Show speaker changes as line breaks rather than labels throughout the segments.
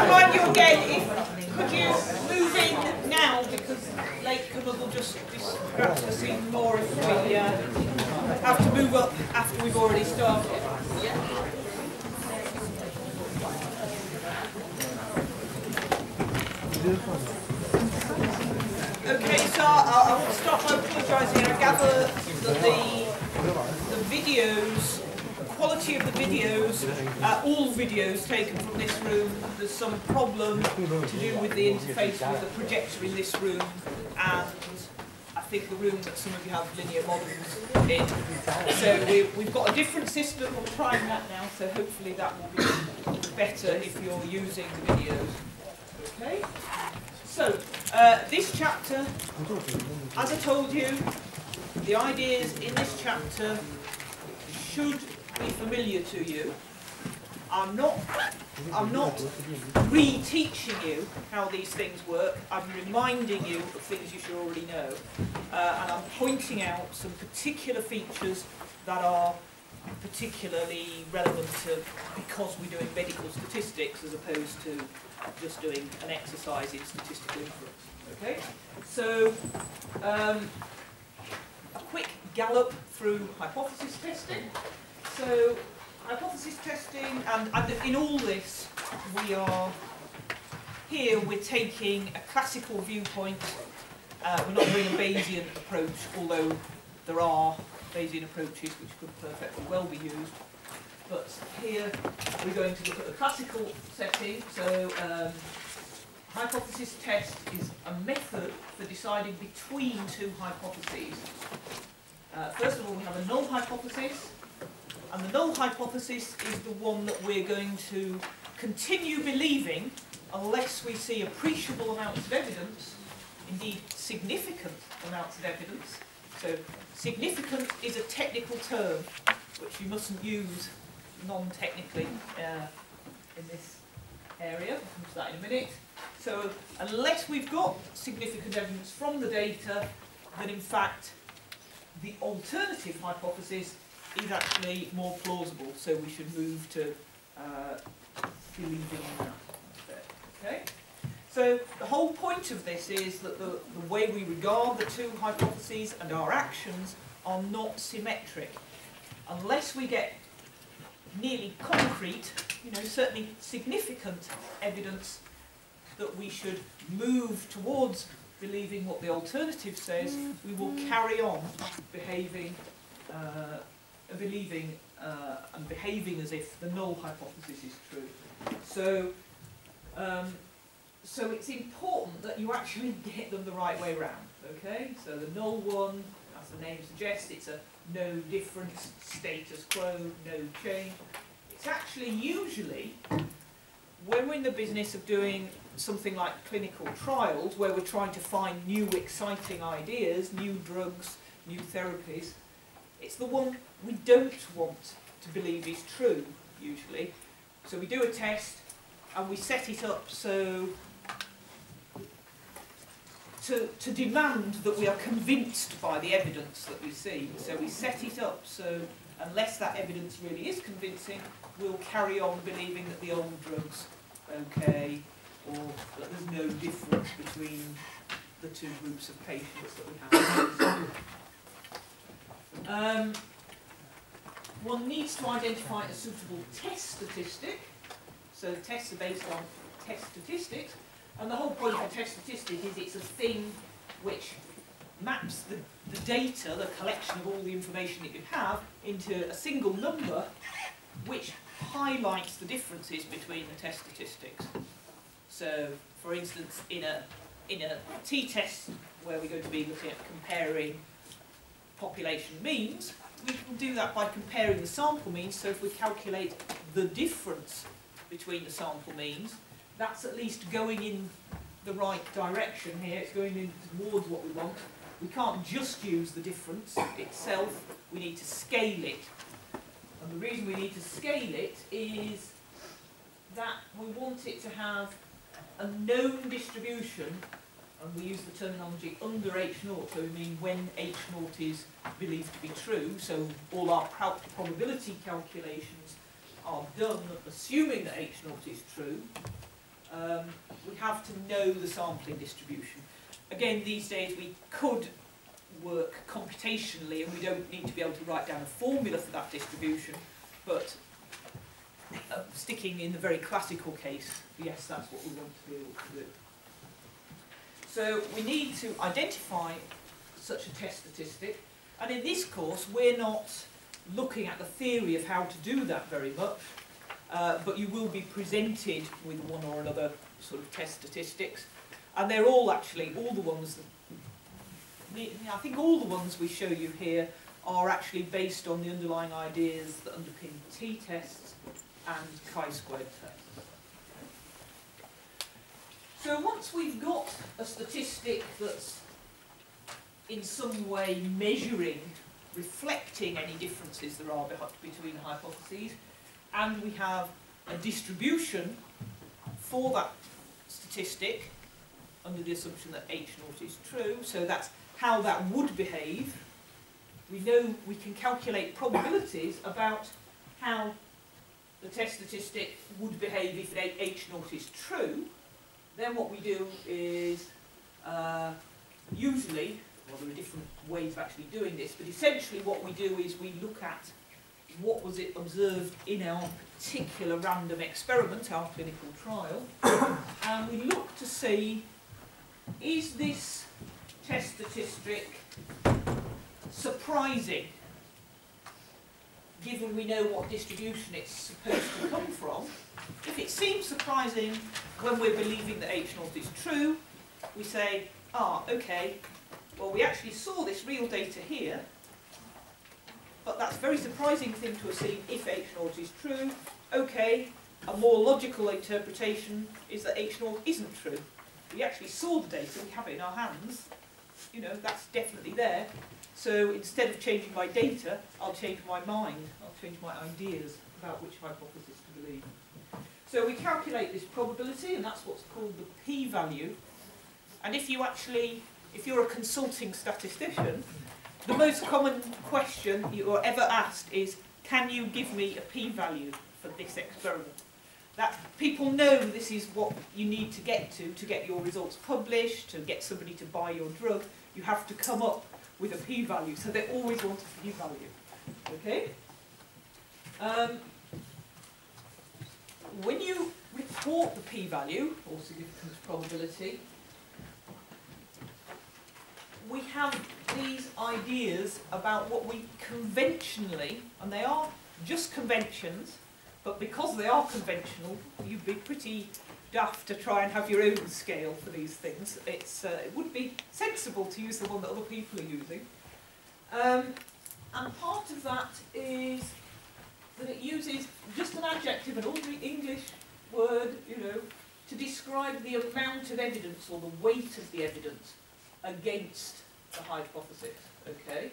remind you again, could you move in now, because Lakeland will just distract us even more if we have to move up after we've already started. Okay, so I will start by apologising. I gather that the videos, the quality of the videos, all videos taken from this room, there's some problem to do with the interface with the projector in this room, and I think the room that some of you have linear models in. So we've got a different system, we're trying that now, so hopefully that will be better if you're using the videos. Okay? So, this chapter, as I told you, the ideas in this chapter should be familiar to you. I'm not re-teaching you how these things work. I'm reminding you of things you should already know. And I'm pointing out some particular features that are particularly relevant to, because we're doing medical statistics as opposed to just doing an exercise in statistical inference. Okay? So, a quick gallop through hypothesis testing. So, hypothesis testing, and in all this, we're taking a classical viewpoint. We're not doing a Bayesian approach, although there are Bayesian approaches which could perfectly well be used. But here we're going to look at the classical setting. So hypothesis test is a method for deciding between two hypotheses. First of all, we have a null hypothesis. And the null hypothesis is the one that we're going to continue believing unless we see appreciable amounts of evidence, indeed significant amounts of evidence. So significant is a technical term which you mustn't use non-technically in this area. We'll come to that in a minute. So unless we've got significant evidence from the data, then in fact the alternative hypothesis is actually more plausible, so we should move to believing in that. Okay? So the whole point of this is that the way we regard the two hypotheses and our actions are not symmetric. Unless we get nearly concrete, certainly significant evidence that we should move towards believing what the alternative says, we will carry on behaving and behaving as if the null hypothesis is true. So it's important that you actually get them the right way round. Okay? So the null one, as the name suggests, it's a no difference, status quo, no change. It's actually usually, when we're in the business of doing something like clinical trials, where we're trying to find new exciting ideas, new drugs, new therapies, it's the one we don't want to believe is true, usually. So we do a test and we set it up so to demand that we are convinced by the evidence that we see. So we set it up so unless that evidence really is convincing, we'll carry on believing that the old drug's okay, or that there's no difference between the two groups of patients that we have. One needs to identify a suitable test statistic. So the tests are based on test statistics, and the whole point of a test statistic is it's a thing which maps the data, the collection of all the information that you have, into a single number which highlights the differences between the test statistics. So, for instance, in a t-test where we're going to be looking at comparing population means, we can do that by comparing the sample means. So if we calculate the difference between the sample means, that's at least going in the right direction here. It's going in towards what we want. We can't just use the difference itself, we need to scale it. And the reason we need to scale it is that we want it to have a known distribution, and we use the terminology under H0, so we mean when H0 is believed to be true, so all our probability calculations are done assuming that H0 is true. we have to know the sampling distribution. Again, these days we could work computationally and we don't need to be able to write down a formula for that distribution, but sticking in the very classical case, yes, that's what we want to be able to do. So we need to identify such a test statistic, and in this course we're not looking at the theory of how to do that very much, but you will be presented with one or another sort of test statistics, and they're all actually, all the ones that, I think all the ones we show you here are actually based on the underlying ideas that underpin t-tests and chi-squared tests. So once we've got a statistic that's in some way measuring, reflecting any differences there are between hypotheses, and we have a distribution for that statistic under the assumption that H0 is true, so that's how that would behave. We know we can calculate probabilities about how the test statistic would behave if H0 is true. Then what we do is usually, well, there are different ways of actually doing this, but essentially what we do is we look at what was it observed in our particular random experiment, our clinical trial, and we look to see, is this test statistic surprising, given we know what distribution it's supposed to come from. If it seems surprising when we're believing that H0 is true, we say, okay, well, we actually saw this real data here, but that's a very surprising thing to assume if H0 is true. Okay, a more logical interpretation is that H0 isn't true. We actually saw the data, we have it in our hands, you know, that's definitely there. So instead of changing my data, I'll change my mind, I'll change my ideas about which hypothesis to believe. So we calculate this probability, and that's what's called the p-value. And if you're a consulting statistician, the most common question you are ever asked is, can you give me a p-value for this experiment? That people know this is what you need to get your results published, to get somebody to buy your drug. You have to come up with a p-value, so they always want a p-value. Okay? When you report the p-value, or significance probability, we have these ideas about what we conventionally, and they are just conventions, but because they are conventional, you'd be pretty daft to try and have your own scale for these things. It would be sensible to use the one that other people are using. And part of that is that it uses just an adjective, an ordinary English word, you know, to describe the amount of evidence or the weight of the evidence against the hypothesis, okay,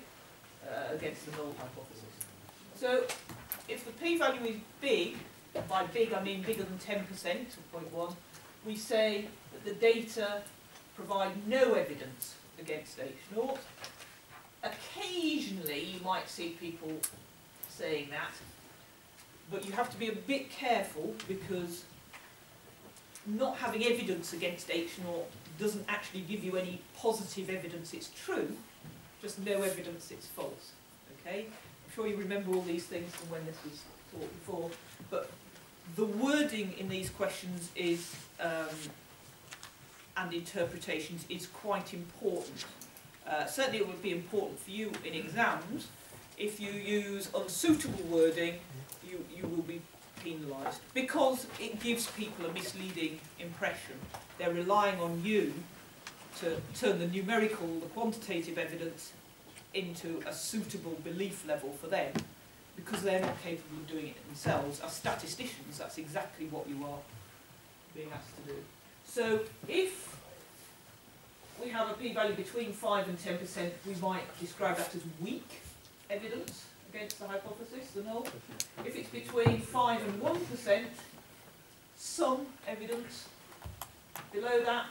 against the null hypothesis. So if the p-value is big, by big I mean bigger than 10% or 0.1, we say that the data provide no evidence against H0. Occasionally you might see people saying that, but you have to be a bit careful because not having evidence against H0 doesn't actually give you any positive evidence it's true, just no evidence it's false. Okay? I'm sure you remember all these things from when this was taught before, but the wording in these questions is and interpretations is quite important. Certainly it would be important for you in exams. If you use unsuitable wording, you will be penalised because it gives people a misleading impression. They're relying on you to turn the numerical, the quantitative evidence into a suitable belief level for them because they're not capable of doing it themselves. As statisticians, that's exactly what you are being asked to do. So if we have a p-value between 5 and 10%, we might describe that as weak evidence against the hypothesis, the null. If it's between 5 and 1%, some evidence. Below that,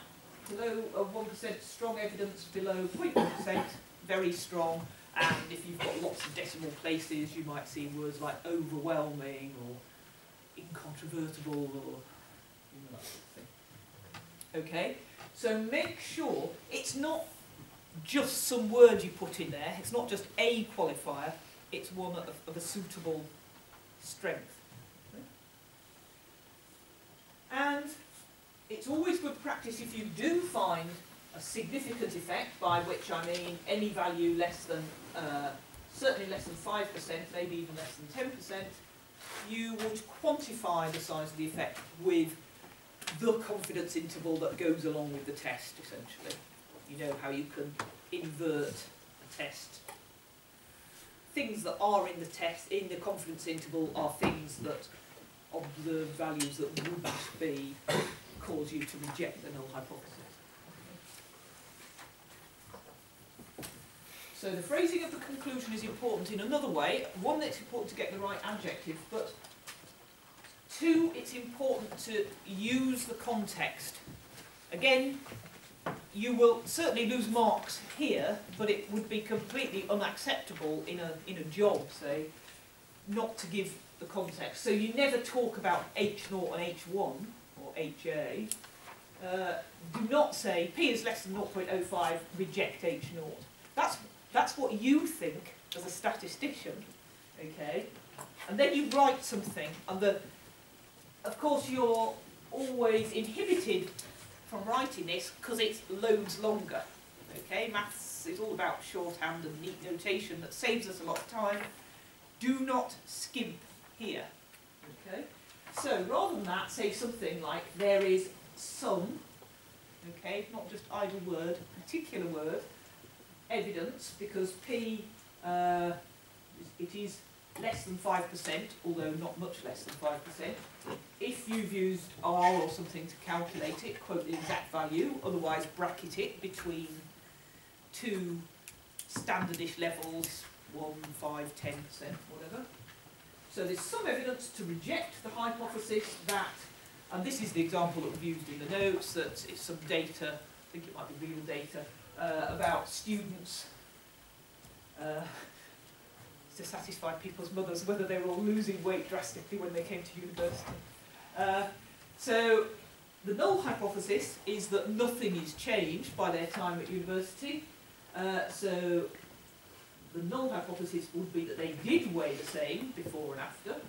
below a 1%, strong evidence. Below 0.1%, very strong. And if you've got lots of decimal places, you might see words like overwhelming or incontrovertible or that sort of thing. Okay, so make sure it's not just some word you put in there, it's not just a qualifier, it's one of a suitable strength. And it's always good practice if you do find a significant effect, by which I mean any value less than, certainly less than 5%, maybe even less than 10%, you would quantify the size of the effect with the confidence interval that goes along with the test, essentially. You know how you can invert a test. Things that are in the test, in the confidence interval, are things that observed values that wouldn't be cause you to reject the null hypothesis. So the phrasing of the conclusion is important in another way. One, it's important to get the right adjective, but two, it's important to use the context. Again, you will certainly lose marks here, but it would be completely unacceptable in a job, say, not to give the context. So you never talk about H0 and H1, or HA. Do not say P is less than 0.05, reject H0. That's what you think as a statistician, okay? And then you write something, and of course you're always inhibited from writing this because it's loads longer, okay? Maths is all about shorthand and neat notation that saves us a lot of time. Do not skimp here, okay? So rather than that, say something like there is some, okay, not just either word, particular word, evidence, because P, it is less than 5%, although not much less than 5%. If you've used R or something to calculate it, quote the exact value, otherwise bracket it between two standardish levels, 1, 5, 10%, whatever. So there's some evidence to reject the hypothesis that, and this is the example that we've used in the notes, that it's some data, I think it might be real data, about students to satisfy people's mothers, whether they were all losing weight drastically when they came to university. So the null hypothesis is that nothing is changed by their time at university. So the null hypothesis would be that they did weigh the same before and after.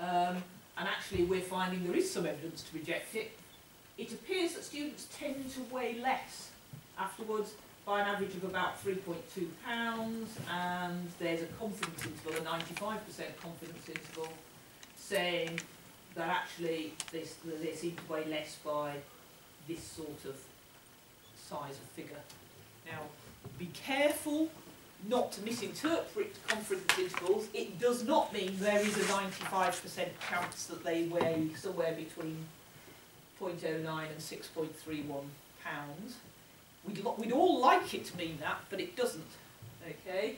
And actually we're finding there is some evidence to reject it. It appears that students tend to weigh less afterwards, by an average of about 3.2 pounds, and there's a confidence interval, a 95% confidence interval, saying that actually they seem to weigh less by this sort of size of figure. Now, be careful not to misinterpret confidence intervals. It does not mean there is a 95% chance that they weigh somewhere between 0.09 and 6.31 pounds. We'd all like it to mean that, but it doesn't, okay?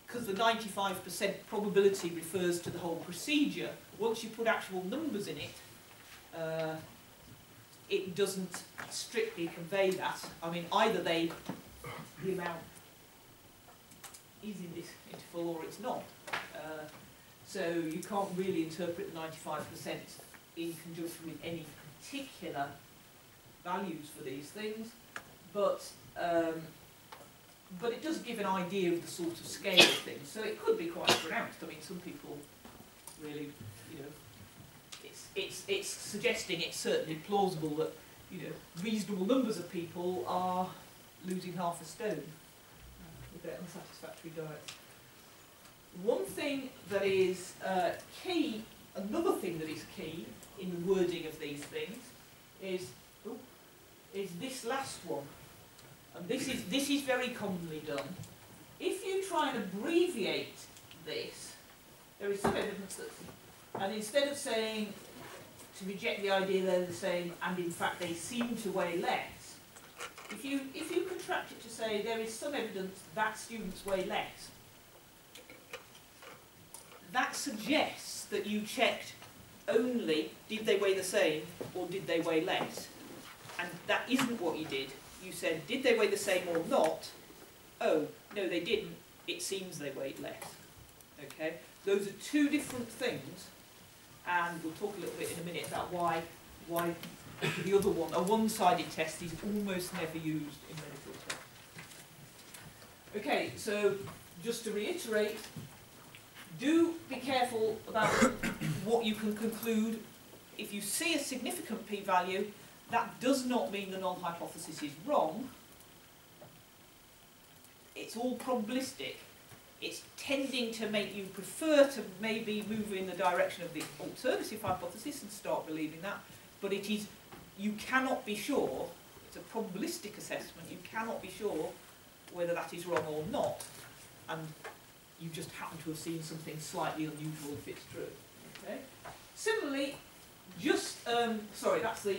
Because the 95% probability refers to the whole procedure. Once you put actual numbers in it, it doesn't strictly convey that. I mean, either the amount is in this interval or it's not. So you can't really interpret the 95% in conjunction with any particular values for these things. But it does give an idea of the sort of scale of things. So it could be quite pronounced. I mean, some people really, you know, it's suggesting it's certainly plausible that, you know, reasonable numbers of people are losing half a stone with their unsatisfactory diets. One thing that is key, another thing that is key in the wording of these things is this last one. And this is very commonly done. If you try and abbreviate this, there is some evidence that, and instead of saying to reject the idea they're the same, and in fact they seem to weigh less, if you contract it to say there is some evidence that students weigh less, that suggests that you checked only did they weigh the same or did they weigh less, and that isn't what you did. You said, did they weigh the same or not? Oh, no, they didn't. It seems they weighed less. Okay? Those are two different things, and we'll talk a little bit in a minute about why the other one. A one-sided test is almost never used in medical tests. Okay, so just to reiterate, do be careful about what you can conclude. If you see a significant p-value, that does not mean the null hypothesis is wrong. It's all probabilistic. It's tending to make you prefer to maybe move in the direction of the alternative hypothesis and start believing that, but it is, you cannot be sure, it's a probabilistic assessment, you cannot be sure whether that is wrong or not, and you just happen to have seen something slightly unusual if it's true. Okay? Similarly, just, sorry, that's the,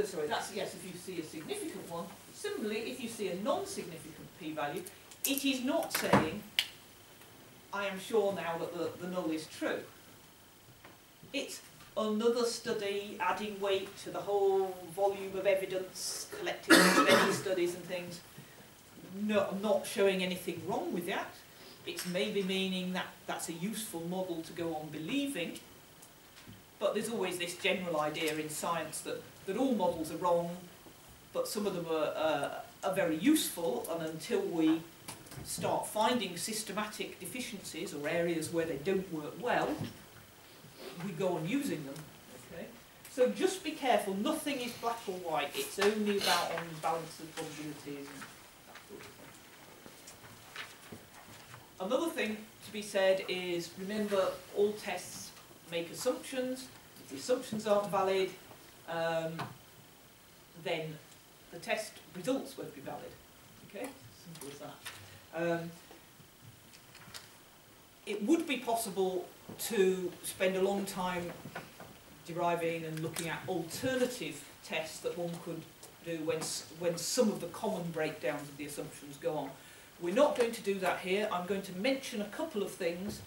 sorry, that's, yes, if you see a significant one. Similarly, if you see a non-significant p-value, it is not saying, I am sure now that the null is true. It's another study adding weight to the whole volume of evidence collected from many studies and things. No, not showing anything wrong with that. It's maybe meaning that that's a useful model to go on believing. But there's always this general idea in science that all models are wrong, but some of them are very useful, and until we start finding systematic deficiencies or areas where they don't work well, we go on using them. Okay? So just be careful, nothing is black or white, it's only about on balance of probabilities and that sort of thing. Another thing to be said is, remember, all tests make assumptions. If the assumptions aren't valid, then the test results won't be valid. Okay? Simple as that. It would be possible to spend a long time deriving and looking at alternative tests that one could do when some of the common breakdowns of the assumptions go on. We're not going to do that here. I'm going to mention a couple of things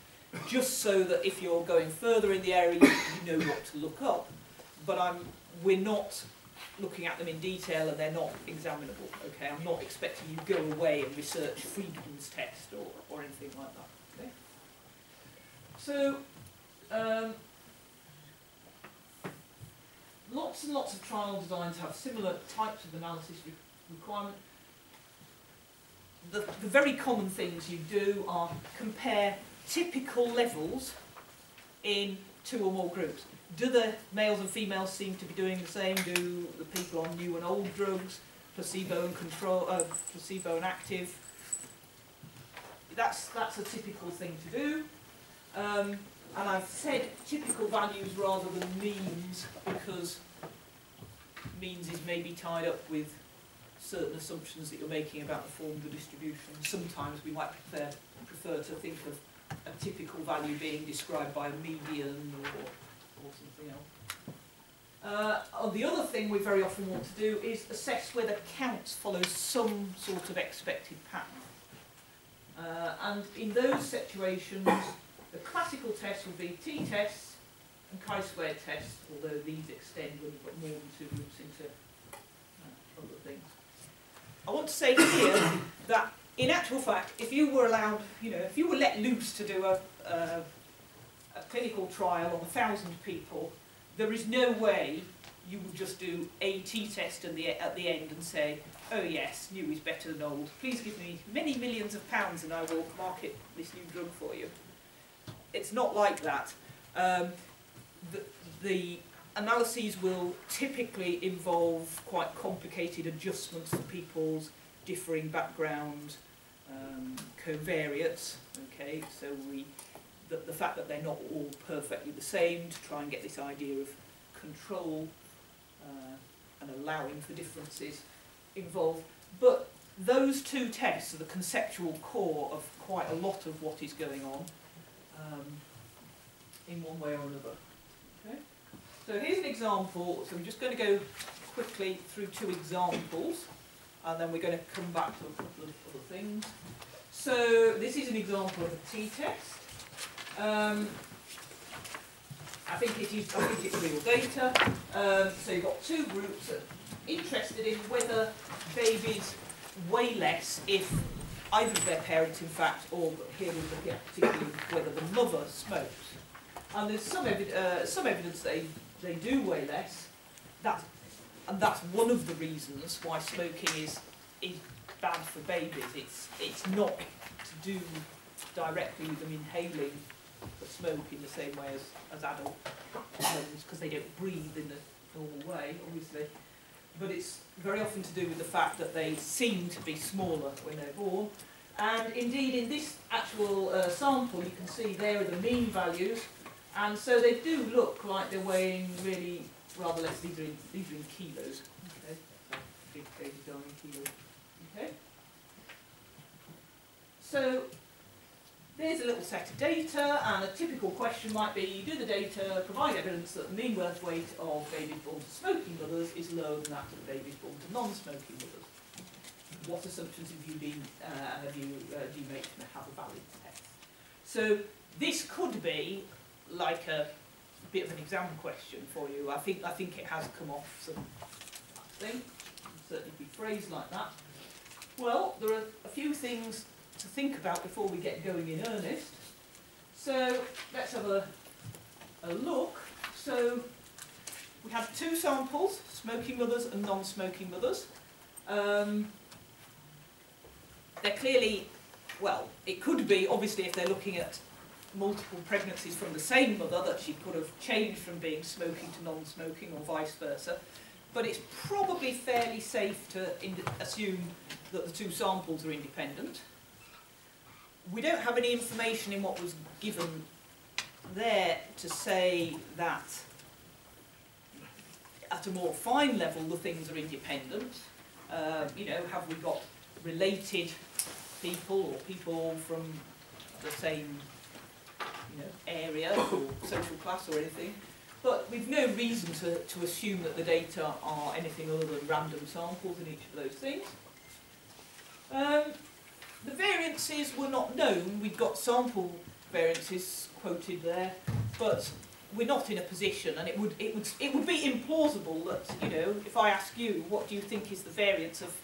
just so that if you're going further in the area you know what to look up, but we're not looking at them in detail and they're not examinable. Okay, I'm not expecting you to go away and research Friedman's test or anything like that. Okay? So lots and lots of trial designs have similar types of analysis requirement. The very common things you do are compare typical levels in two or more groups. Do the males and females seem to be doing the same? Do the people on new and old drugs, placebo and control, placebo and active? That's a typical thing to do. And I've said typical values rather than means because means is maybe tied up with certain assumptions that you're making about the form of the distribution. Sometimes we might prefer to think of a typical value being described by a median or something else. The other thing we very often want to do is assess whether counts follow some sort of expected pattern. And in those situations, the classical test would be t-tests and chi-squared tests, although these extend when you've got more than two groups into other things. I want to say here that in actual fact, if you were allowed, if you were let loose to do a clinical trial on 1,000 people, there is no way you would just do a t-test at the end and say, oh yes, new is better than old. Please give me many millions of pounds and I will market this new drug for you. It's not like that. The analyses will typically involve quite complicated adjustments to people's differing background, covariates. Okay, so the fact that they're not all perfectly the same to try and get this idea of control and allowing for differences involved. But those two tests are the conceptual core of quite a lot of what is going on in one way or another. Okay? So here's an example. So I'm just going to go quickly through two examples and then we're going to come back to a couple of other things. So this is an example of a t-test. I think it's real data. So you've got two groups that are interested in whether babies weigh less if either of their parents, in fact, or here we look at particularly whether the mother smokes. And there's some evidence they they do weigh less. And that's one of the reasons why smoking is bad for babies. It's not to do directly with them inhaling the smoke in the same way as adult ones, because they don't breathe in the normal way, obviously. But it's very often to do with the fact that they seem to be smaller when they're born. And indeed, in this actual sample, you can see there are the mean values, and so they do look like they're weighing really rather less. These are in kilos. Okay, so big babies are in kilos. Okay. So there's a little set of data, and a typical question might be: you do the data, provide evidence that the mean birth weight of babies born to smoking mothers is lower than that of babies born to non-smoking mothers. What assumptions have you do you make to have a valid test? So this could be like a bit of an exam question for you. I think it has come off some thing. It can certainly be phrased like that. Well, there are a few things to think about before we get going in earnest. So let's have a look. So we have two samples, smoking mothers and non-smoking mothers. They're clearly, well, it could be, obviously, if they're looking at multiple pregnancies from the same mother, that she could have changed from being smoking to non-smoking or vice versa. But it's probably fairly safe to assume that the two samples are independent. We don't have any information in what was given there to say that at a more fine level the things are independent. You know, have we got related people or people from the same area or social class or anything, but we've no reason to assume that the data are anything other than random samples in each of those things. The variances were not known. We've got sample variances quoted there, but we're not in a position, and it would be implausible that, you know, if I ask you what do you think is the variance of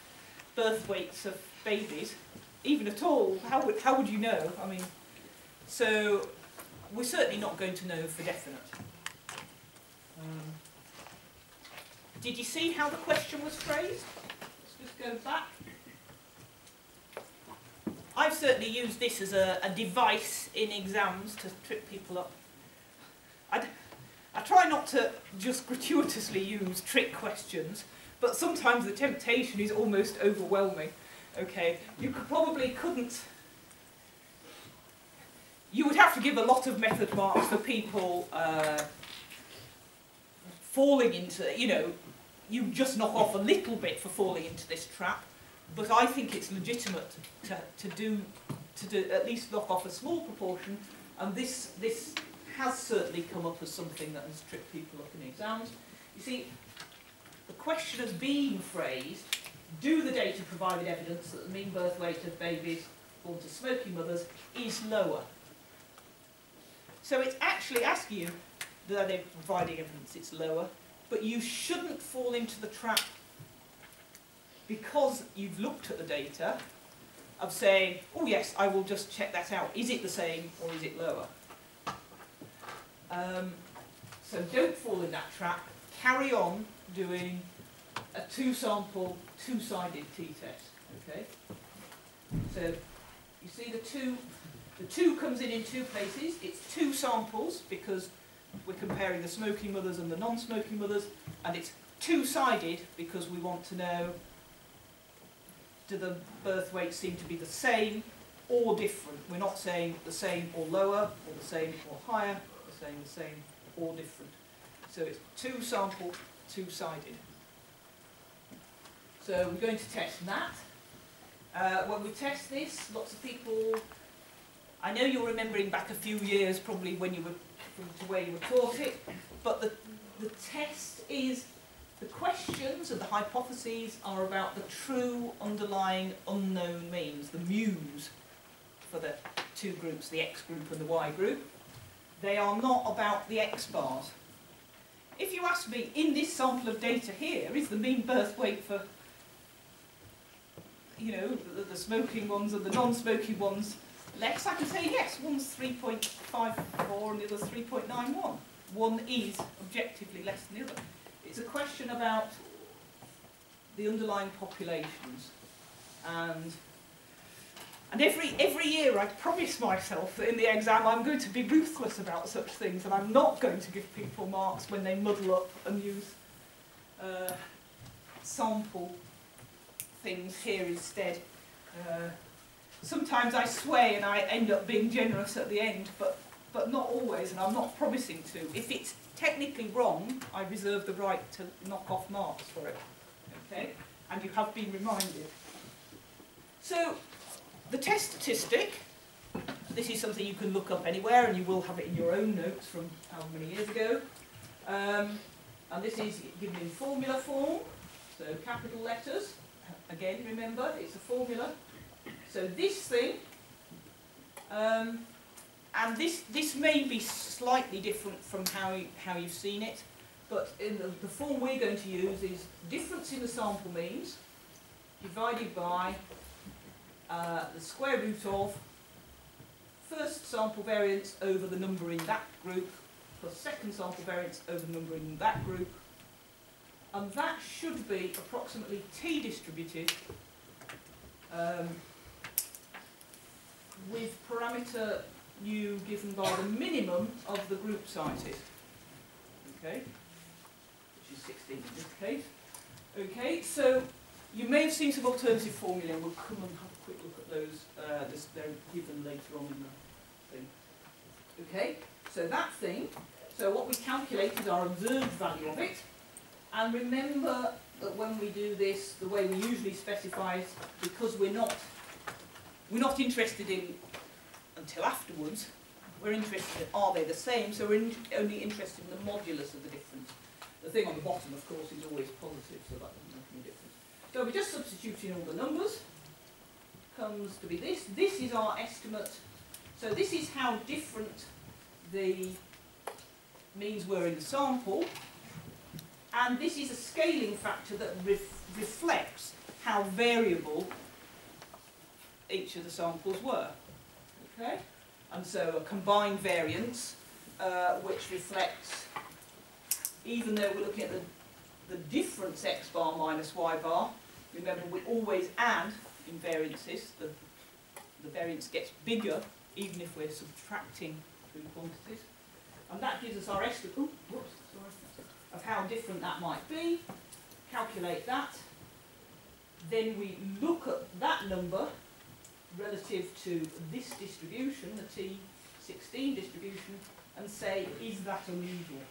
birth weights of babies, even at all, how would you know? I mean, so we're certainly not going to know for definite. Did you see how the question was phrased? Let's just go back. I've certainly used this as a device in exams to trip people up. I try not to just gratuitously use trick questions, but sometimes the temptation is almost overwhelming. Okay, you couldn't. You would have to give a lot of method marks for people falling into, you know, you just knock off a little bit for falling into this trap. But I think it's legitimate to at least knock off a small proportion, and this has certainly come up as something that has tripped people up in exams. You see, the question is being phrased: do the data provided evidence that the mean birth weight of babies born to smoking mothers is lower? So it's actually asking you that they're providing evidence it's lower, but you shouldn't fall into the trap, because you've looked at the data, of saying, oh yes, I will just check that out. Is it the same or is it lower? So don't fall in that trap. Carry on doing a two-sample, two-sided t-test. Okay. So you see the two comes in two places. It's two samples because we're comparing the smoking mothers and the non-smoking mothers, and it's two-sided because we want to know, do the birth weights seem to be the same or different? We're not saying the same or lower, or the same or higher. We're saying the same or different. So it's two-sample, two-sided. So we're going to test that. When we test this, lots of people, I know you're remembering back a few years probably when you were, to where you were taught it, but the test is, the questions and the hypotheses are about the true underlying unknown means, the mu's for the two groups, the X group and the Y group. They are not about the X bars. If you ask me, in this sample of data here, is the mean birth weight for, you know, the smoking ones and the non-smoking ones less, I can say yes, one's 3.54 and the other's 3.91. one is objectively less than the other. It's a question about the underlying populations. And every year I promise myself that in the exam I'm going to be ruthless about such things, and I'm not going to give people marks when they muddle up and use sample things here instead. Sometimes I sway and I end up being generous at the end, but not always, and I'm not promising to. If it's technically wrong, I reserve the right to knock off marks for it. Okay? And you have been reminded. So, the test statistic, this is something you can look up anywhere, and you will have it in your own notes from how many years ago. And this is given in formula form, so capital letters. Again, remember, it's a formula. So this thing, and this may be slightly different from how you've seen it, but in the form we're going to use is difference in the sample means divided by the square root of first sample variance over the number in that group plus second sample variance over the number in that group, and that should be approximately t-distributed with parameter u given by the minimum of the group sizes, okay, which is 16 in this case. Okay, so you may have seen some alternative formulae, and we'll come and have a quick look at those. They're given later on in the thing. Okay, so that thing, so what we calculate is our observed value of it, and remember that when we do this, the way we usually specify is because we're not interested in until afterwards, we're interested in are they the same, so we're only interested in the modulus of the difference. The thing on the bottom, of course, is always positive, so that doesn't make any difference. So we just substitute in all the numbers, comes to be this. This is our estimate. So this is how different the means were in the sample, and this is a scaling factor that reflects how variable each of the samples were. Okay? And so a combined variance which reflects, even though we're looking at the difference x bar minus y bar, remember we always add in variances, the variance gets bigger even if we're subtracting two quantities. And that gives us our estimate of how different that might be, calculate that, then we look at that number relative to this distribution, the T16 distribution, and say, is that unusual?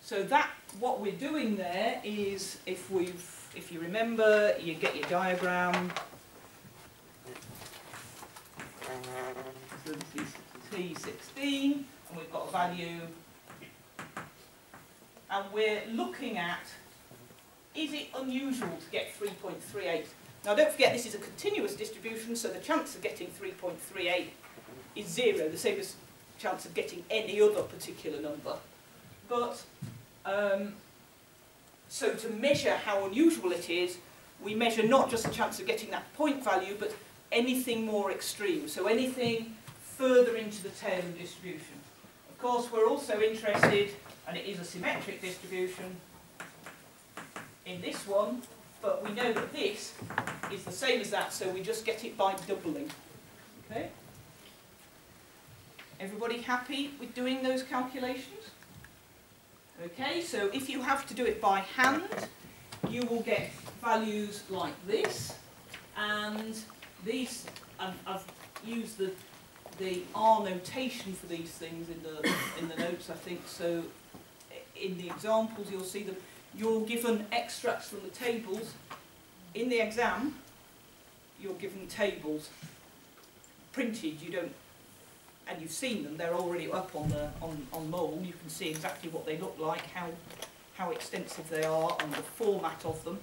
So that, what we're doing there is, if you remember, you get your diagram. So this is T16, and we've got a value, and we're looking at, is it unusual to get 3.38? Now don't forget, this is a continuous distribution, so the chance of getting 3.38 is 0, the same as chance of getting any other particular number. But, so to measure how unusual it is, we measure not just the chance of getting that point value, but anything more extreme, so anything further into the tail of the distribution. Of course, we're also interested, and it is a symmetric distribution, in this one, but we know that this is the same as that, so we just get it by doubling. Okay? Everybody happy with doing those calculations? Okay, so if you have to do it by hand, you will get values like this, and these, I've used the R notation for these things in the notes, I think, so in the examples you'll see them. You're given extracts from the tables. In the exam, you're given tables printed. You don't, and you've seen them. They're already up on Mole. You can see exactly what they look like, how extensive they are, and the format of them.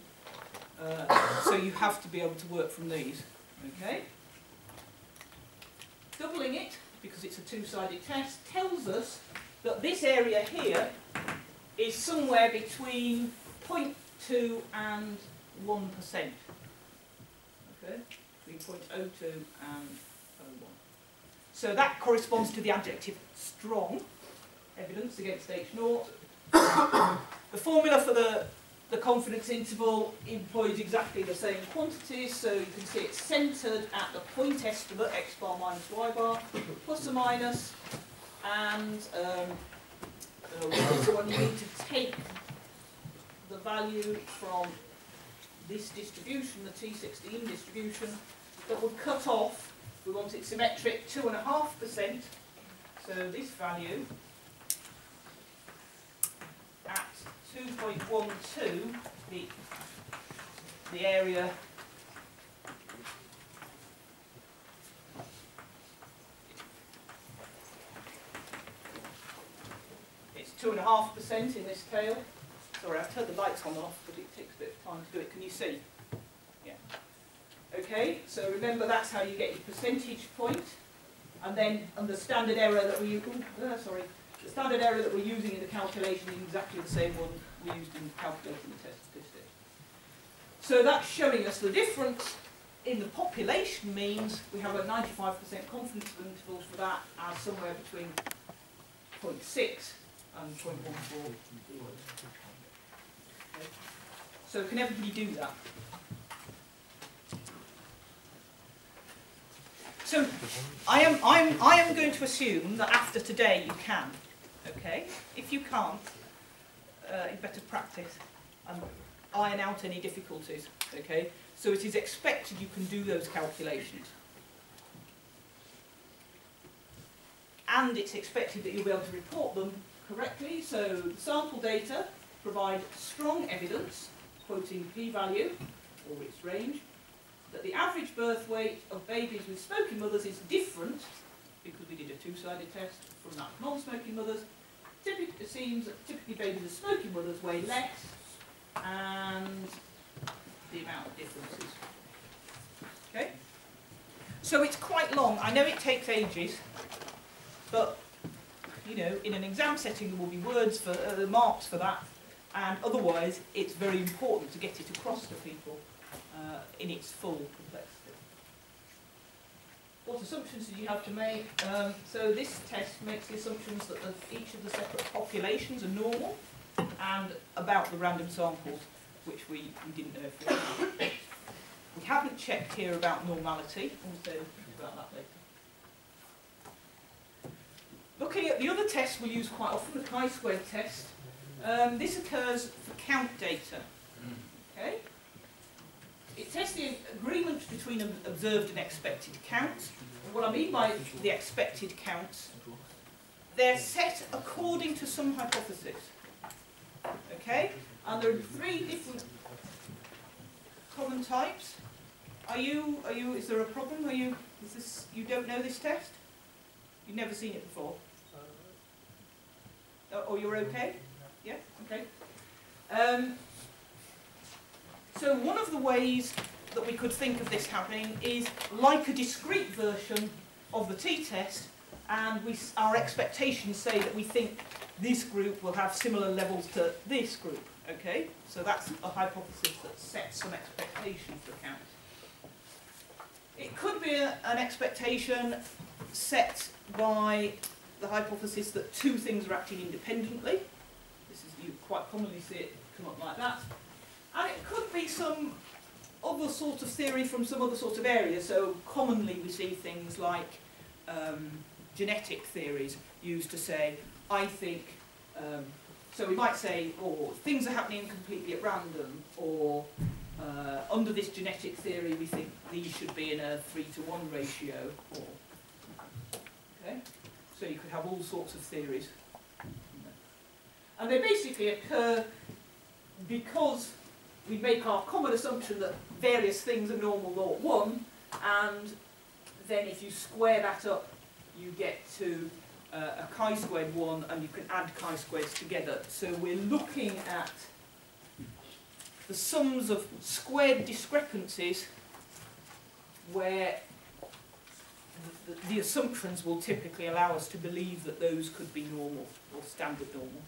So you have to be able to work from these. Okay. Doubling it, because it's a two-sided test, tells us that this area here is somewhere between 0.2 and 1%. Okay, between 0.02 and 0.01. So that corresponds to the adjective strong. evidence against H0. The formula for the confidence interval employs exactly the same quantities, so you can see it's centred at the point estimate, x bar minus y bar, plus or minus, and so when you need to take the value from this distribution, the T16 distribution, that will cut off, we want it symmetric, 2.5%, so this value at 2.12, the area it's 2.5% in this tail. Sorry, I've turned the lights on and off, but it takes a bit of time to do it. Can you see? Yeah. Okay, so remember that's how you get your percentage point, and then the standard error that we the standard error that we're using in the calculation is exactly the same one we used in calculating the test statistic. So that's showing us the difference in the population means. We have a 95% confidence interval for that as somewhere between 0.6 and 0.14. Okay. So can everybody do that? So I am going to assume that after today you can. Okay, if you can't, you better practice and iron out any difficulties. Okay, so it is expected you can do those calculations, and it's expected that you'll be able to report them correctly. So the sample data provide strong evidence, quoting p-value or its range, that the average birth weight of babies with smoking mothers is different, because we did a two-sided test, from that of non-smoking mothers. It seems that typically babies with smoking mothers weigh less, and the amount of differences. Okay? So it's quite long. I know it takes ages, but you know, in an exam setting there will be words for marks for that, and otherwise it's very important to get it across to people in its full complexity. What assumptions did you have to make? So this test makes the assumptions that each of the separate populations are normal, and about the random samples, which we didn't know if we had. We haven't checked here about normality, also about that later. Looking at the other tests we use quite often, the chi-squared test, this occurs for count data. Okay? It tests the agreement between observed and expected counts. And what I mean by the expected counts, they're set according to some hypothesis. Okay? And there are 3 different common types. Is there a problem? You don't know this test? You've never seen it before? Oh, you're okay? Yeah? Okay. So one of the ways that we could think of this happening is like a discrete version of the t-test, and our expectations say that we think this group will have similar levels to this group. Okay? So that's a hypothesis that sets some expectation for counts. It could be an expectation set by the hypothesis that 2 things are acting independently. You quite commonly see it come up like that. And it could be some other sort of theory from some other sort of area. So commonly we see things like genetic theories used to say, I think, so we might say, oh, things are happening completely at random, or under this genetic theory we think these should be in a 3-to-1 ratio. Okay? So you could have all sorts of theories. And they basically occur because we make our common assumption that various things are normal naught 1, and then if you square that up, you get to a chi-squared 1, and you can add chi-squareds together. So we're looking at the sums of squared discrepancies where the assumptions will typically allow us to believe that those could be normal, or standard normal.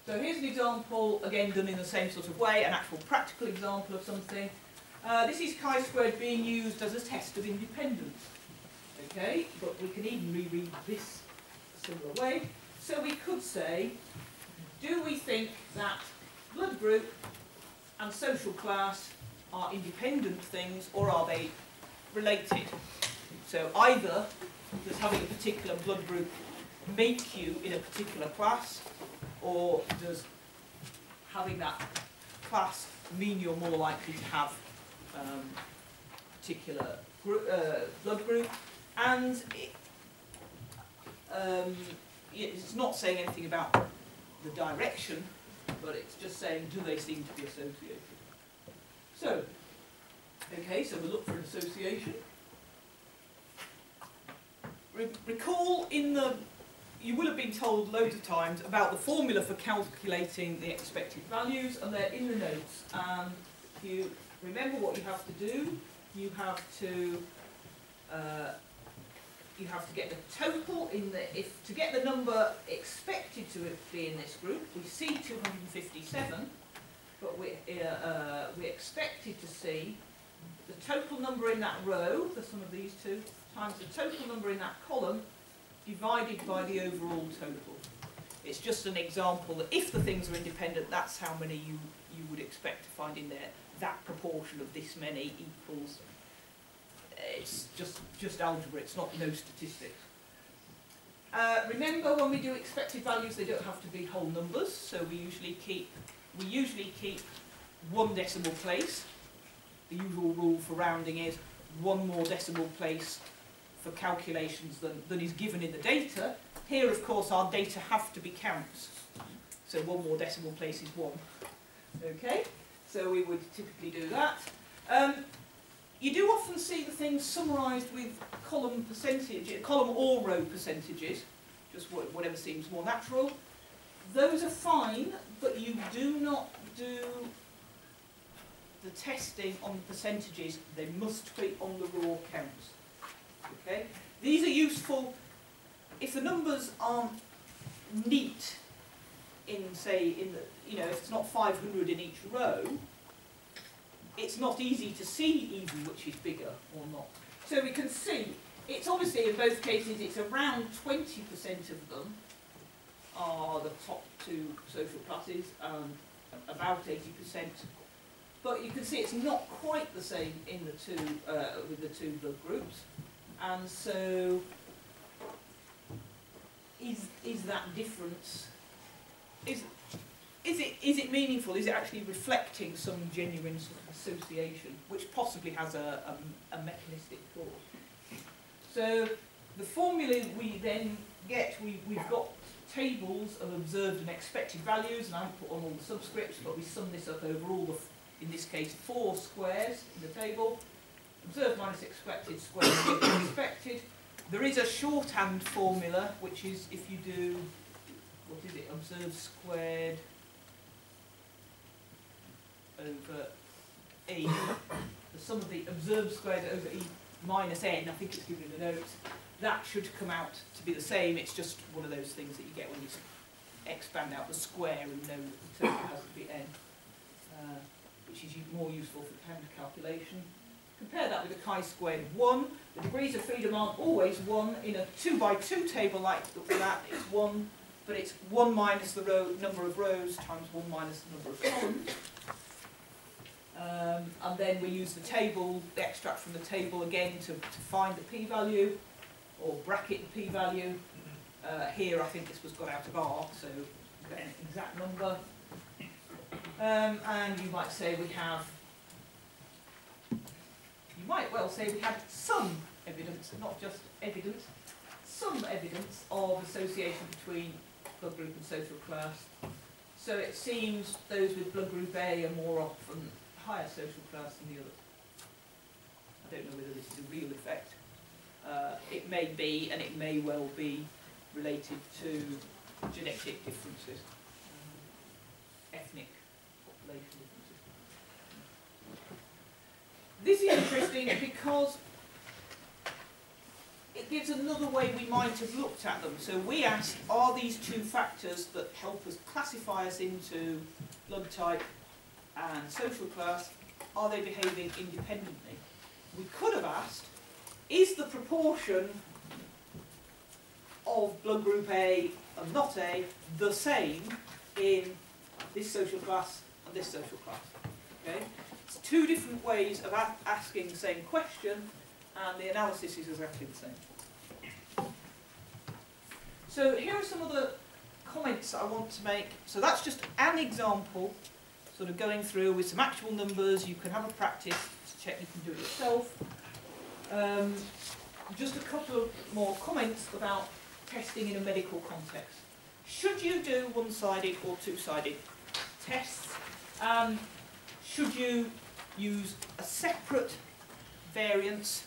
So here's an example, again done in the same sort of way, an actual practical example of something. This is chi-squared being used as a test of independence. Okay, but we can even reread this similar way. So we could say, do we think that blood group and social class are independent things, or are they related? So either does having a particular blood group make you in a particular class, or does having that class mean you're more likely to have a particular blood group? And it's not saying anything about the direction, but it's just saying, do they seem to be associated? So, okay, so we'll look for an association. Recall you will have been told loads of times about the formula for calculating the expected values, and they're in the notes. And if you remember what you have to do, you have to get the total to get the number expected to be in this group. We see 257, but we expected to see the total number in that row, the sum of these two, times the total number in that column, divided by the overall total. It's just an example that if the things are independent, that's how many you would expect to find in there. That proportion of this many equals. It's just algebra. It's not no statistics. Remember, when we do expected values, they don't have to be whole numbers. So we usually keep one decimal place. The usual rule for rounding is one more decimal place for calculations than is given in the data. Here, of course, our data have to be counts. So one more decimal place is 1. Okay, so we would typically do that. You do often see the things summarised with column or row percentages, just whatever seems more natural. Those are fine, but you do not do the testing on the percentages. They must be on the raw counts. Okay? These are useful if the numbers aren't neat if it's not 500 in each row. It's not easy to see even which is bigger or not. So we can see, it's obviously in both cases, it's around 20% of them are the top two social classes, about 80%. But you can see it's not quite the same in the two, with the two blood groups. And so, is that difference, is it meaningful? Is it actually reflecting some genuine sort of association, which possibly has a mechanistic cause? So the formula we then get, we've got tables of observed and expected values, and I haven't put on all the subscripts, but we sum this up over all the, in this case, 4 squares in the table. Observed minus expected squared equals expected. There is a shorthand formula, which is if you do, what is it, observed squared over E, the sum of the observed squared over E minus N, I think it's given in the notes, that should come out to be the same. It's just one of those things that you get when you expand out the square and know that the total has to be N, which is more useful for hand calculation. Compare that with a chi-squared of 1. The degrees of freedom aren't always 1. In a 2 by 2 table like that, it's 1, but it's 1 minus the number of rows times 1 minus the number of columns. And then we use the table, the extract from the table again to find the p-value, or bracket the p-value. Here I think this was got out of R, so we've got an exact number. And you might say we have, you might well say we had some evidence, not just evidence, some evidence of association between blood group and social class. So it seems those with blood group A are more often higher social class than the others. I don't know whether this is a real effect. It may be, and it may well be related to genetic differences, ethnic population differences. This is interesting because it gives another way we might have looked at them. So we asked, are these two factors that help us classify us into blood type and social class, are they behaving independently? We could have asked, is the proportion of blood group A and not A the same in this social class and this social class. Okay? It's two different ways of asking the same question, and the analysis is exactly the same. So here are some of the comments that I want to make. So that's just an example, sort of going through with some actual numbers. You can have a practice to check you can do it yourself. Just a couple of more comments about testing in a medical context. Should you do one-sided or two-sided tests? Should you use a separate variance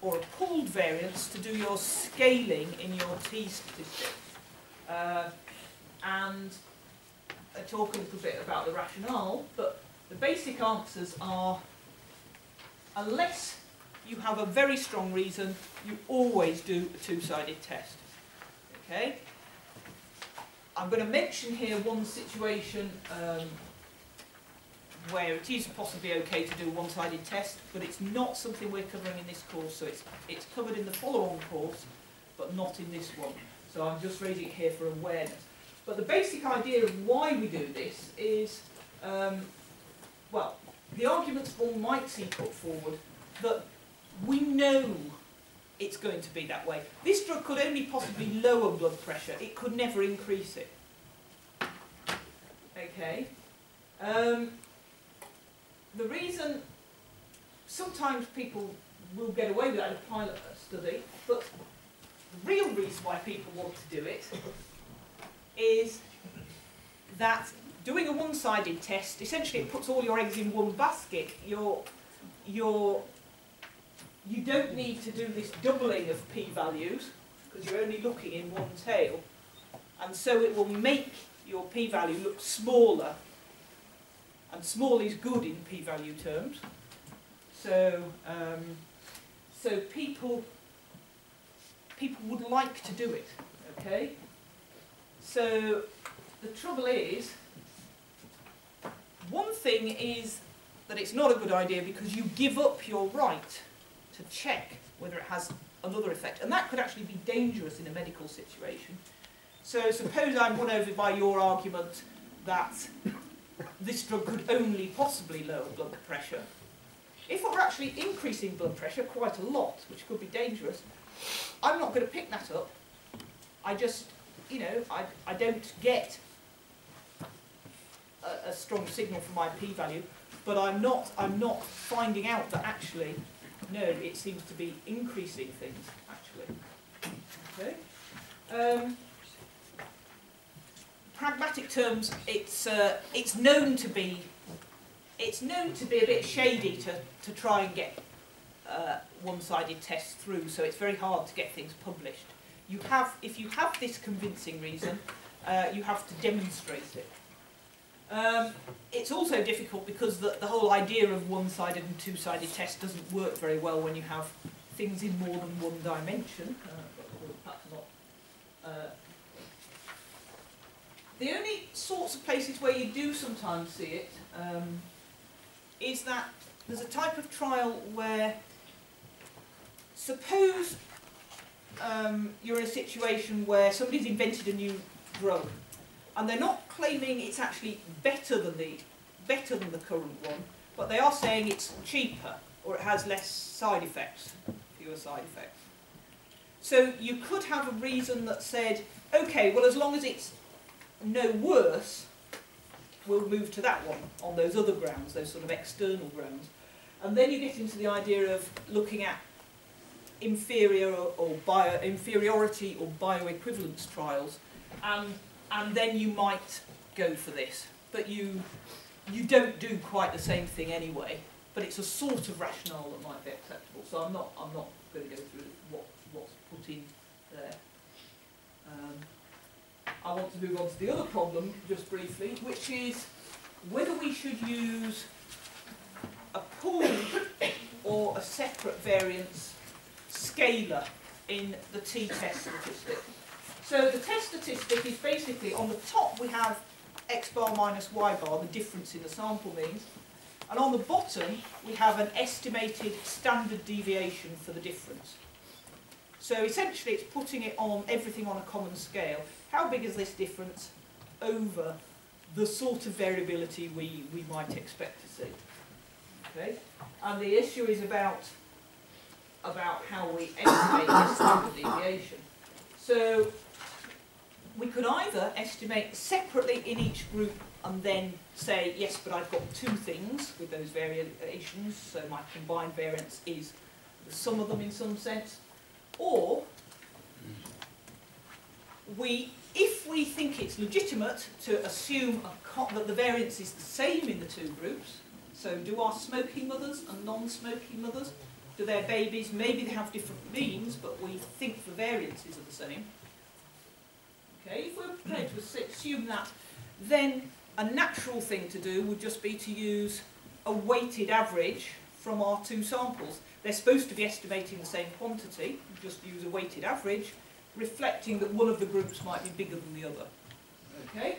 or a pooled variance to do your scaling in your t statistic? And I talk a little bit about the rationale, but the basic answers are, unless you have a very strong reason, you always do a two-sided test. Okay? I'm going to mention here one situation where it is possibly okay to do a one-sided test, but it's not something we're covering in this course, so it's covered in the follow-on course, but not in this one. So I'm just raising it here for awareness. But the basic idea of why we do this is, well, the arguments one might see put forward that we know it's going to be that way. This drug could only possibly lower blood pressure. It could never increase it. Okay. The reason, sometimes people will get away with that in a pilot study, but the real reason why people want to do it is that doing a one-sided test, essentially it puts all your eggs in one basket. You don't need to do this doubling of p-values because you're only looking in one tail, and so it will make your p-value look smaller, and small is good in p-value terms. So, so people would like to do it. Okay. So the trouble is, one thing is that it's not a good idea because you give up your right to check whether it has another effect, and that could actually be dangerous in a medical situation. So suppose I'm won over by your argument that this drug could only possibly lower blood pressure. If it were actually increasing blood pressure quite a lot, which could be dangerous, I'm not going to pick that up. I just, you know, I don't get a strong signal for my p-value, but I'm not finding out that actually, no, it seems to be increasing things, actually. Okay. Pragmatic terms, it's known to be a bit shady to try and get one-sided tests through, so it's very hard to get things published. If you have this convincing reason, you have to demonstrate it. It's also difficult because the whole idea of one-sided and two-sided tests doesn't work very well when you have things in more than one dimension. Perhaps not. The only sorts of places where you do sometimes see it is that there's a type of trial where, suppose you're in a situation where somebody's invented a new drug, and they're not claiming it's actually better than the current one, but they are saying it's cheaper or it has less side effects, fewer side effects. So you could have a reason that said, okay, well, as long as it's no worse, we'll move to that one on those other grounds, those sort of external grounds. And then you get into the idea of looking at inferiority or bioequivalence trials, and then you might go for this. But you don't do quite the same thing anyway, but it's a sort of rationale that might be acceptable. So I'm not going to go through what's put in there. I want to move on to the other problem just briefly, which is whether we should use a pooled or a separate variance scalar in the t-test statistic. So the test statistic is basically, on the top we have x bar minus y bar, the difference in the sample means, and on the bottom we have an estimated standard deviation for the difference. So essentially it's putting it on everything on a common scale. How big is this difference over the sort of variability we might expect to see? Okay? And the issue is about how we estimate this standard deviation. So we could either estimate separately in each group and then say, yes, but I've got two things with those variations, so my combined variance is the sum of them in some sense. Or, if we think it's legitimate to assume that the variance is the same in the two groups, so do our smoking mothers and non-smoking mothers, do their babies, maybe they have different means, but we think the variances are the same. Okay, if we're prepared to assume that, then a natural thing to do would just be to use a weighted average from our two samples. They're supposed to be estimating the same quantity, just use a weighted average, reflecting that one of the groups might be bigger than the other. Okay?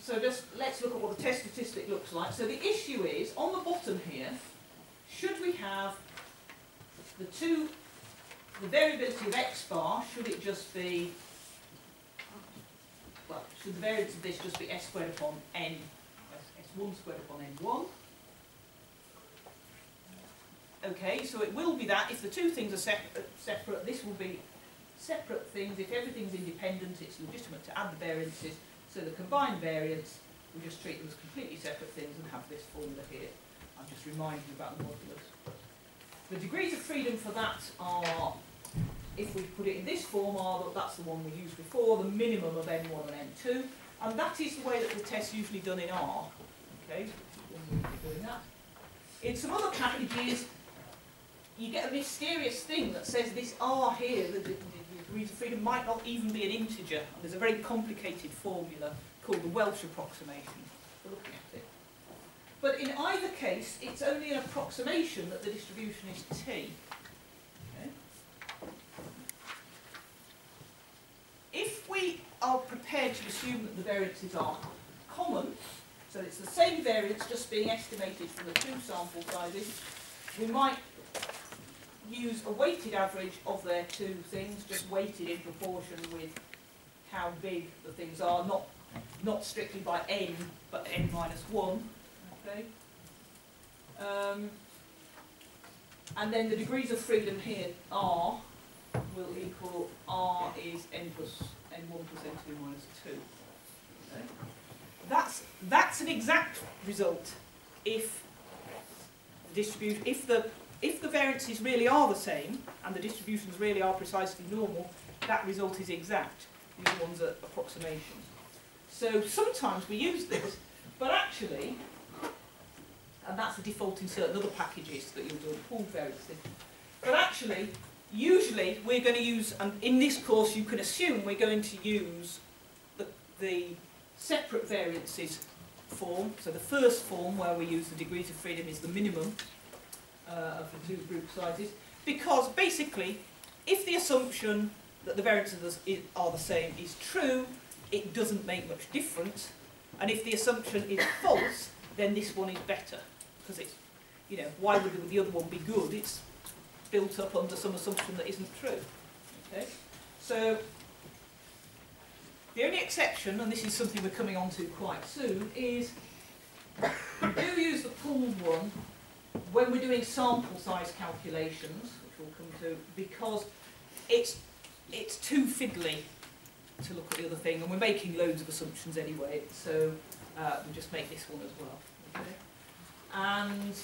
So just let's look at what the test statistic looks like. So the issue is, on the bottom here, should we have the variability of x bar, should it just be, well, should the variance of this just be s squared upon n, s1 squared upon n1? Okay, so it will be that. If the two things are separate, this will be separate things. If everything's independent, it's legitimate to add the variances. So the combined variance, we just treat them as completely separate things and have this formula here. I'm just reminding you about the modulus. The degrees of freedom for that are, if we put it in this form, that's the one we used before, the minimum of n1 and n2. And that is the way that the test's usually done in R. Okay, we'll be doing that. In some other packages, you get a mysterious thing that says this R here, the degrees of freedom, might not even be an integer. And there's a very complicated formula called the Welsh approximation for looking at it. But in either case, it's only an approximation that the distribution is T. Okay. If we are prepared to assume that the variances are common, so it's the same variance just being estimated from the two sample sizes, we might use a weighted average of their two things, just weighted in proportion with how big the things are, not strictly by n, but n minus 1. Okay. And then the degrees of freedom here, R, will equal R is n1 plus n2 minus 2. Okay. That's an exact result if the variances really are the same and the distributions really are precisely normal, that result is exact. These ones are approximations. So sometimes we use this, but actually, and that's the default in certain other packages that you'll do a pooled variance thing, but actually, usually we're going to use, and in this course you can assume we're going to use the separate variances form. So the first form where we use the degrees of freedom is the minimum of the two group sizes, because basically if the assumption that the variances are the same is true, it doesn't make much difference, and if the assumption is false, then this one is better, because it's, you know, why would the other one be good? It's built up under some assumption that isn't true. Okay, so the only exception, and this is something we're coming on to quite soon, is we do use the pooled one when we're doing sample size calculations, which we'll come to, because it's too fiddly to look at the other thing, and we're making loads of assumptions anyway, so we'll just make this one as well. Okay? And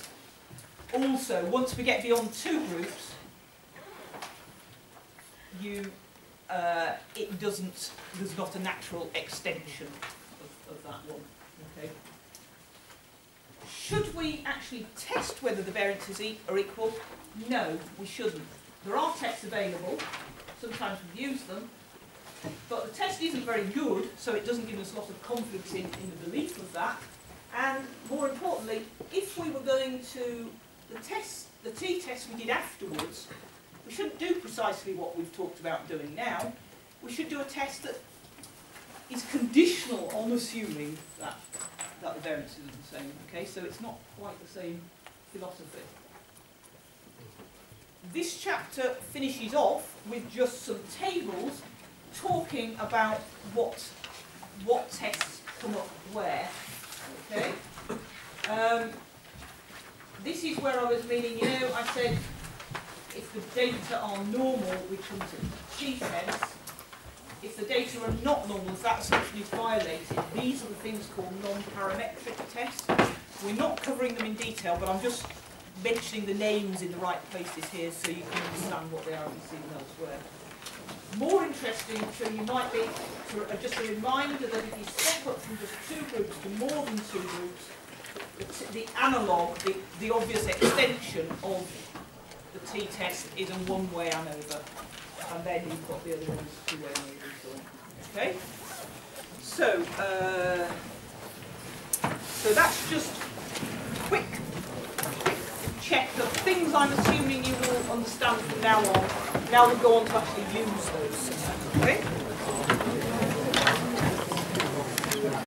also, once we get beyond two groups, there's not a natural extension of that one. Okay? Should we actually test whether the variances are equal? No, we shouldn't. There are tests available, sometimes we use them, but the test isn't very good, so it doesn't give us a lot of confidence in the belief of that. And more importantly, if we were going to the t-test we did afterwards, we shouldn't do precisely what we've talked about doing now. We should do a test that is conditional on assuming that the variances are the same. Okay, so it's not quite the same philosophy. this chapter finishes off with just some tables talking about what tests come up where. Okay. This is where I was meaning, I said if the data are normal, we come to t-tests. If the data are not normal, if that assumption is violated, these are the things called non-parametric tests. We're not covering them in detail, but I'm just mentioning the names in the right places here so you can understand what they are if you see them elsewhere. More interesting, so you might be, just a reminder that if you step up from just 2 groups to more than 2 groups, the analogue, the obvious extension of the t-test is a one-way ANOVA. And then you've got the other ones 2-way ANOVA and so on. Okay? So that's just quick check of things I'm assuming you will understand from now on. Now we'll go on to actually use those.